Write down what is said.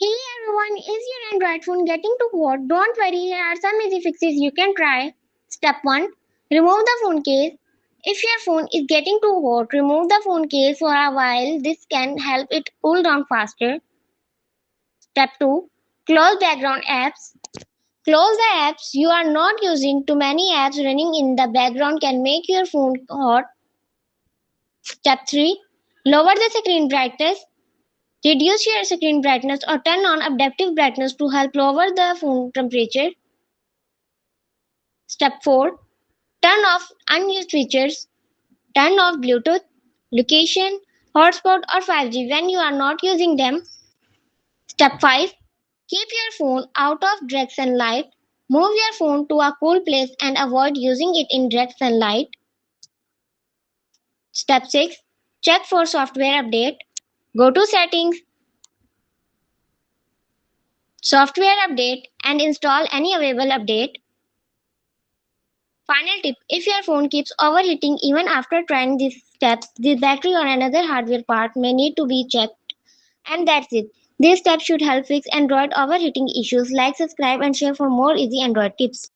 Hey everyone, is your Android phone getting too hot? Don't worry, here are some easy fixes you can try. Step 1. Remove the phone case. If your phone is getting too hot, remove the phone case for a while. This can help it cool down faster. Step 2. Close background apps. Close the apps you are not using. Too many apps running in the background can make your phone hot. Step 3. Lower the screen brightness. Reduce your screen brightness or turn on adaptive brightness to help lower the phone temperature. Step 4. Turn off unused features. Turn off Bluetooth, location, hotspot or 5G when you are not using them. Step 5. Keep your phone out of direct sunlight. Move your phone to a cool place and avoid using it in direct sunlight. Step 6. Check for software update. Go to settings, software update and install any available update. Final tip, if your phone keeps overheating even after trying these steps, the battery or another hardware part may need to be checked. And that's it. These steps should help fix Android overheating issues. Like, subscribe, and share for more easy Android tips.